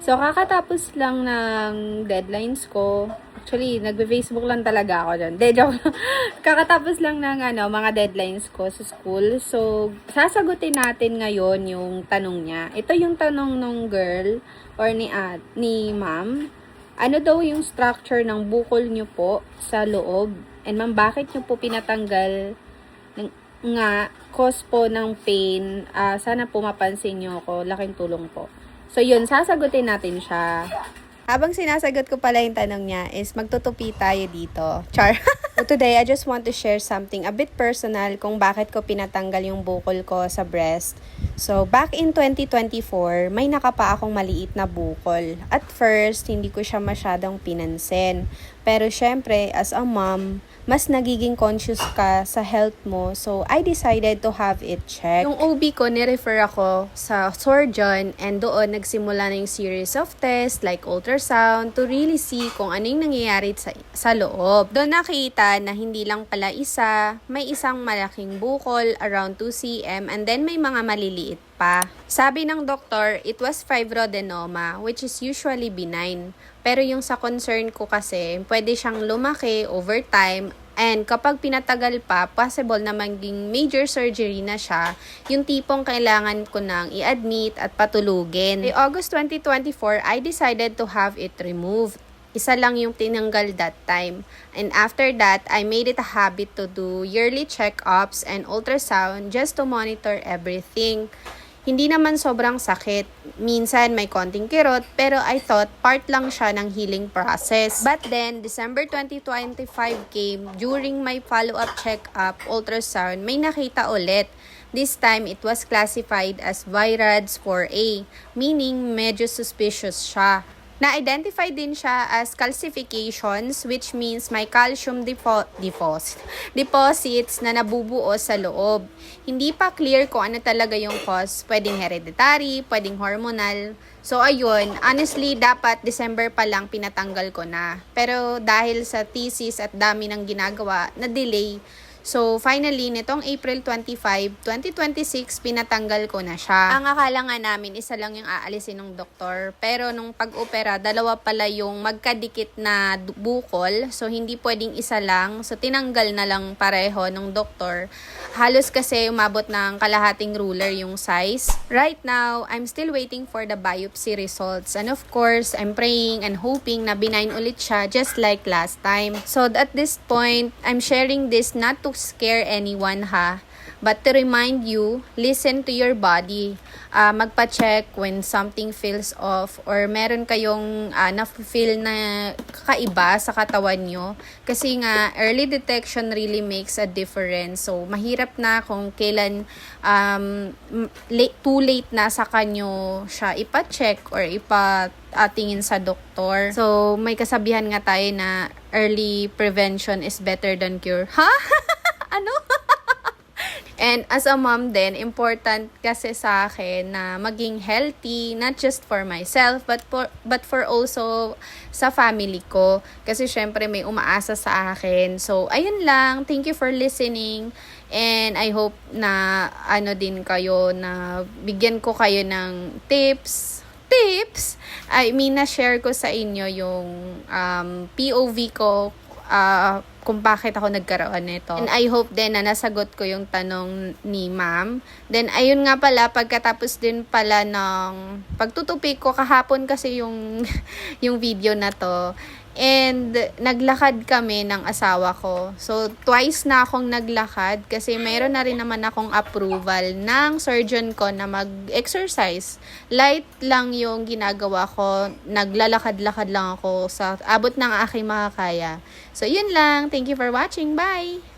So, kakatapos lang ng deadlines ko. Actually, nagbe-Facebook lang talaga ako dyan. De, joke lang. Kakatapos lang ng mga deadlines ko sa school. So, sasagutin natin ngayon yung tanong niya. Ito yung tanong nung girl or ni ma'am. Ano daw yung structure ng bukol nyo po sa loob? And ma'am, bakit nyo po pinatanggal nga cause po ng pain? Sana po mapansin nyo ako. Laking tulong po. So, yun, sasagutin natin siya. Habang sinasagot ko pala yung tanong niya is magtutupi tayo dito. Char. So today, I just want to share something a bit personal kung bakit ko pinatanggal yung bukol ko sa breast. So, back in 2024, may nakapa akong maliit na bukol. At first, hindi ko siya masyadong pinansin. Pero syempre, as a mom, mas nagiging conscious ka sa health mo. So, I decided to have it checked. Yung OB ko, nirefer ako sa surgeon and doon nagsimula na yung series of tests like ultrasound to really see kung ano yung nangyayari sa loob. Doon nakita na hindi lang pala isa, may isang malaking bukol around 2 cm and then may mga maliliit pa. Sabi ng doktor, it was fibroadenoma which is usually benign. Pero yung sa concern ko kasi, pwede siyang lumaki over time and kapag pinatagal pa, possible na maging major surgery na siya, yung tipong kailangan ko nang i-admit at patulugin. By August 2024, I decided to have it removed. Isa lang yung tinanggal that time. And after that, I made it a habit to do yearly check-ups and ultrasound just to monitor everything. Hindi naman sobrang sakit. Minsan may konting kirot, pero I thought part lang siya ng healing process. But then, December 2025 came. During my follow-up check-up, ultrasound, may nakita ulit. This time, it was classified as VIRADS 4A, meaning medyo suspicious siya. Na-identify din siya as calcifications, which means may calcium deposits na nabubuo sa loob. Hindi pa clear kung ano talaga yung cause. Pwedeng hereditary, pwedeng hormonal. So, ayun, honestly, dapat December pa lang pinatanggal ko na. Pero dahil sa thesis at dami ng ginagawa, na-delay. So, finally, nitong April 25, 2026, pinatanggal ko na siya. Ang akala nga namin, isa lang yung aalisin ng doktor. Pero nung pag-opera, dalawa pala yung magkadikit na bukol. So, hindi pwedeng isa lang. So, tinanggal na lang pareho ng doktor. Halos kasi umabot ng kalahating ruler yung size. Right now, I'm still waiting for the biopsy results. And of course, I'm praying and hoping na benign ulit siya just like last time. So, at this point, I'm sharing this not to scare anyone but to remind you, listen to your body. Magpa-check when something feels off or meron kayong na-feel na kakaiba sa katawan nyo. Kasi nga, early detection really makes a difference. So, mahirap na kung kailan too late na sa kanyo siya ipa-check or tingin sa doktor. So, may kasabihan nga tayo na early prevention is better than cure. Ha? Ano? And as a mom din, important kasi sa akin na maging healthy, not just for myself, but for also sa family ko. Kasi syempre may umaasa sa akin. So, ayun lang. Thank you for listening. And I hope na din kayo, na bigyan ko kayo ng tips. I mean, na-share ko sa inyo yung POV ko kung bakit ako nagkaroon nito. And I hope din na nasagot ko yung tanong ni ma'am. Then, ayun nga pala, pagkatapos din pala ng pagtutupi ko, kahapon kasi yung video na to. And naglakad kami ng asawa ko. So, twice na akong naglakad kasi mayroon na rin naman akong approval ng surgeon ko na mag-exercise. Light lang yung ginagawa ko. Naglalakad-lakad lang ako sa abot ng aking makakaya. So, yun lang. Thank you for watching. Bye!